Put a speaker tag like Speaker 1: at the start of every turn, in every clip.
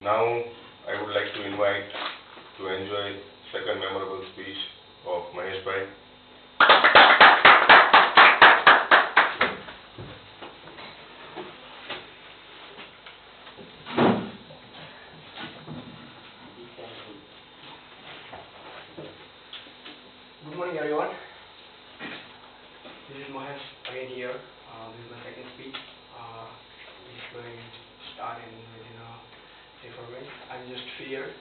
Speaker 1: Now I would like to invite to enjoy second memorable speech of Mahesh Bhai.
Speaker 2: Good morning, everyone. This is Mahesh again here. This is my second speech. It's going to start within 3-4 minutes. I'm just feared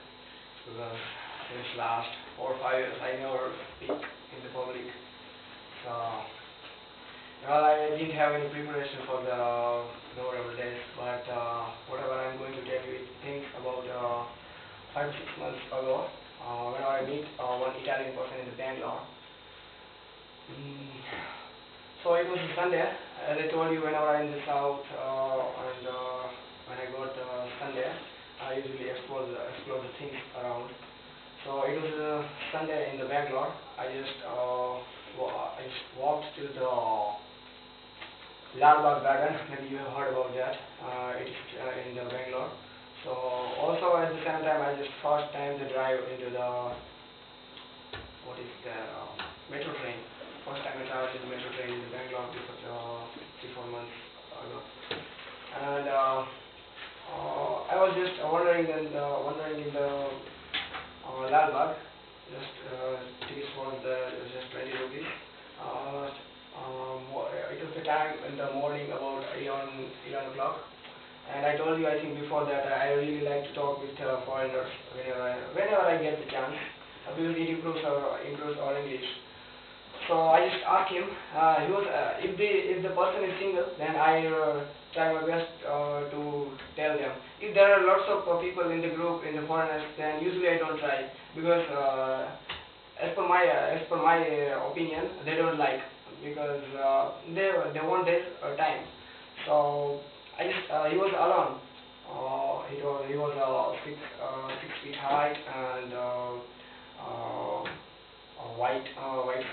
Speaker 2: because since last 4 or 5 years I never speak in the public. So, well, I didn't have any preparation for the memorable days, but whatever I'm going to tell you, it things about 5 to 6 months ago. When I meet one Italian person in the Bangalore. So it was a Sunday. As I told you, whenever I'm in the south and when I got Sunday, I usually explore the things around. So it was a Sunday in the Bangalore. I just walked to the Lal Bagh Garden. Maybe you have heard about that. It is in the Bangalore. So also at the same time, I just first time to drive into the metro train. First time I traveled in the metro train in the Bangalore before 3-4 months ago. And I was just wandering in the Lal Bagh. Just tickets was just 20 rupees. It was the time in the morning about 11 o'clock. And I told you, I think before that, I really like to talk with foreigners whenever I get the chance, because it improves our English. So I just asked him. If the person is single, then I try my best to tell them. If there are lots of people in the group, in the foreigners, then usually I don't try, because as per my opinion, they don't like, because they want their time. So he was alone. He was 6 feet high and white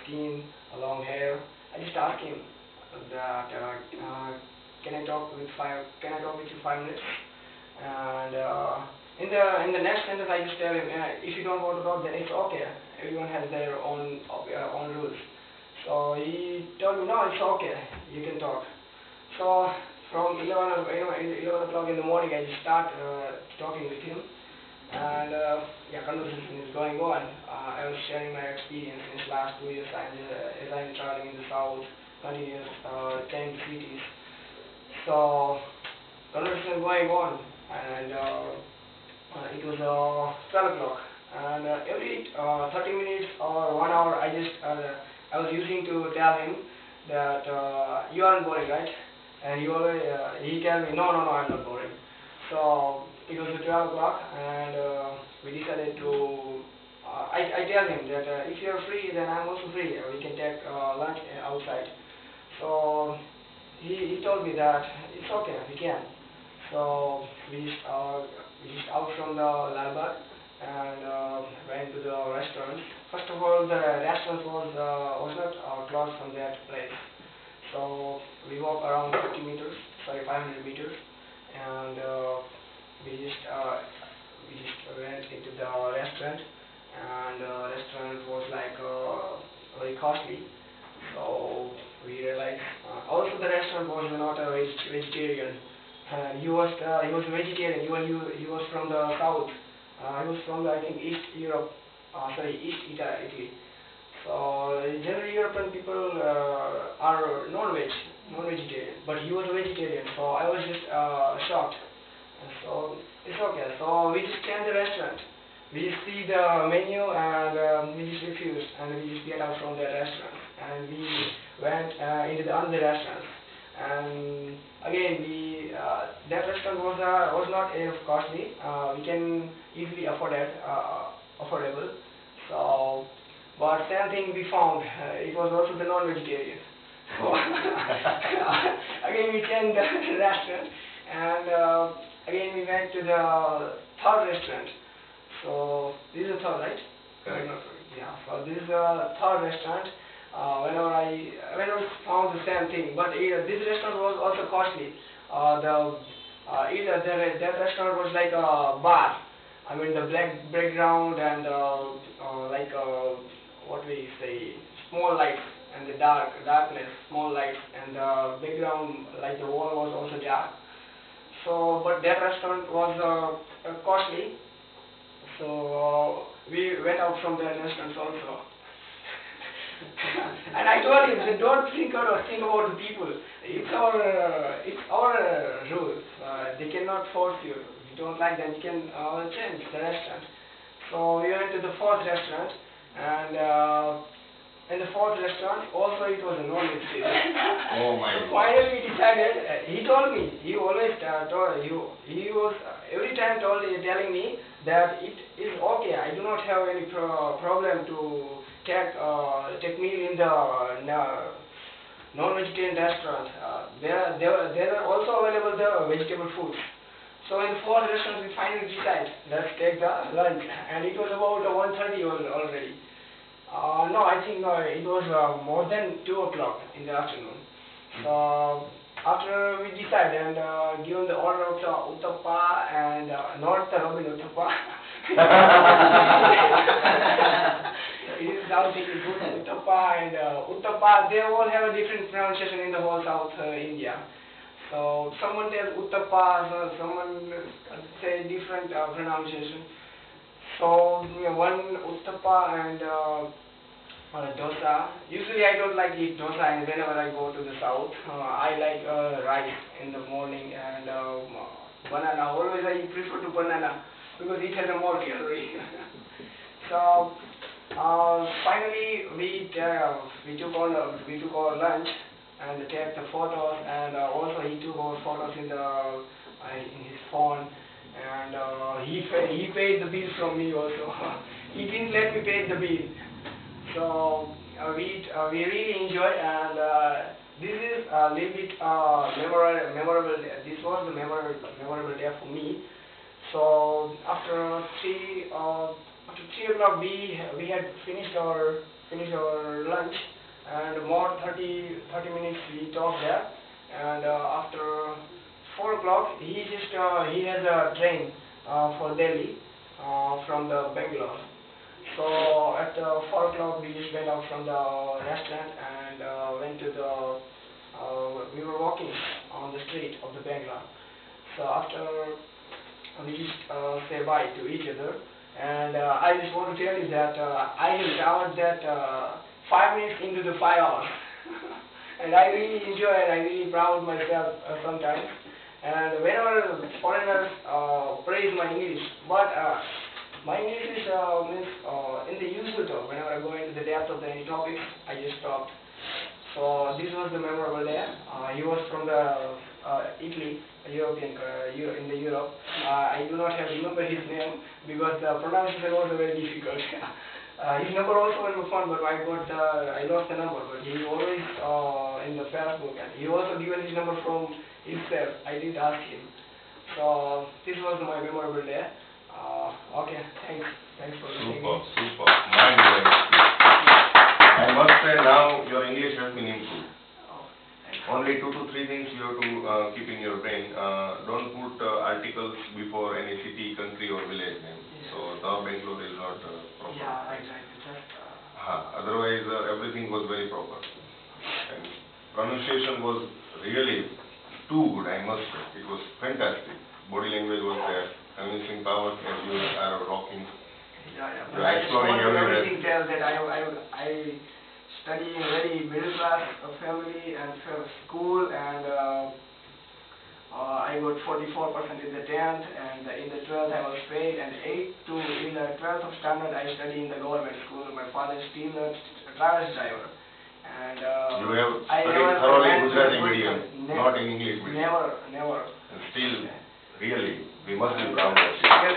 Speaker 2: skin, long hair. I just asked him that can I talk with you 5 minutes? And in the next sentence, I just tell him, if you don't want to talk, then it's okay. Everyone has their own rules. So he told me, no, it's okay. You can talk. So from 11 o'clock in the morning, I just start talking with him, and conversation is going on. I was sharing my experience since last 2 years. As I'm traveling in the south, continuous 10 cities. So conversation is going on, and it was 12 o'clock, and every 30 minutes or 1 hour, I was using to tell him that you aren't boring, right? And he told me, no, I'm not boring. So it was 12 o'clock, and we decided to. I tell him that if you're free, then I'm also free. We can take lunch outside. So he told me that it's okay, we can. So we just out from the Lal Bagh and went to the restaurant. First of all, the restaurant was not close from that place. So we walk around 500 meters, and we just went into the restaurant, and the restaurant was like very costly. So we realized also the restaurant was not a vegetarian. He was vegetarian. He was from the south. He was from I think East Europe. East Italy. So generally European people are non-vegetarian, but he was a vegetarian. So I was just shocked. So it's okay. So we just came to the restaurant. We just see the menu, and we just refused, and we just get out from that restaurant, and we went into the other restaurant. And again, that restaurant was not enough costly. We can easily afford it, affordable. So. But same thing we found, it was also the non-vegetarian. So again we changed the restaurant, and again we went to the third restaurant. So this is the third, right?
Speaker 1: Correct.
Speaker 2: Yeah. So this is the third restaurant. Whenever I found the same thing, but this restaurant was also costly. The that restaurant was like a bar. I mean the black background and like what we say, small lights and the darkness, small lights and the background like the wall was also dark. So, but that restaurant was costly. So we went out from that restaurant also. And I told him, that don't think about the people. It's our rules. They cannot force you. If you don't like them, you can change the restaurant. So we went to the fourth restaurant, and in the fourth restaurant, also it was a non-veg season.
Speaker 1: Oh my.
Speaker 2: So finally we decided, he told me, he always told, he was every time telling me that it is okay, I do not have any problem to take meal in the non-vegetarian restaurant. There are also available the vegetable foods. So in the fourth restaurant we finally decided, let's take the lunch, and it was about 1:30 already. No, I think no, it was more than 2 o'clock in the afternoon. So after we decided and given the order of the uttappa and not the Robin uttappa. It is now taking good uttappa and uttappa. They all have a different pronunciation in the whole South India. So someone tells uttappa, so someone say different pronunciation. So one uttappa and dosa. Usually I don't like eat dosa, and whenever I go to the south, I like rice in the morning and banana. Always I prefer to banana because it has a more calorie. So finally we took our lunch and take the photos, and also he took our photos in his phone. And he paid the bill from me also. He didn't let me pay the bill. So we really enjoyed, and this is a little bit memorable. This was the memorable day for me. So after 3 o'clock we had finished our lunch, and more 30 minutes we talked there, and after 4 o'clock, he has a train for Delhi from the Bangalore. So at 4 o'clock, we just went out from the restaurant and went to we were walking on the street of the Bangalore. So after we just say bye to each other, and I just want to tell you that I have traveled that 5 minutes into the 5 hours. And I really enjoy it, I really proud myself sometimes. And whenever foreigners praise my English, but my English is means in the usual talk. Whenever I go into the depth of any topic, I just stopped. So this was the memorable day. He was from the Italy, European, in the Europe. I do not have remember his name because the pronunciation was very difficult. His number also on my phone, but I lost the number. But he always in the Facebook, and he also given his number from himself. I didn't ask him. So this was my memorable day. Okay, thanks for listening.
Speaker 1: Super. Mind blowing. I must say now your English has been improved. Only 2 to 3 things you have to keep in your brain. Don't put articles before any city, country or village name. So the Bangalore is not proper.
Speaker 2: Yeah, right. Just,
Speaker 1: otherwise everything was very proper. And pronunciation was really too good, I must say. It was fantastic. Body language was there. Convincing power as you are rocking.
Speaker 2: Yeah.
Speaker 1: You are exploring
Speaker 2: everything tells that I study in a very middle class family and school, and I got 44% in the 10th, and in the 12th I was paid, and in the 12th of standard I study in the government school. My father is still a travel driver, and
Speaker 1: you have studied thoroughly Gujarati medium, not in English medium.
Speaker 2: Never.
Speaker 1: And still, really, we must be proud of you.
Speaker 2: Yes,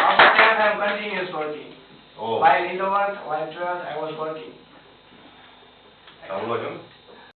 Speaker 2: after 10th I am continuous working.
Speaker 1: Oh.
Speaker 2: While 11th, while 12th I was working.
Speaker 1: How was it?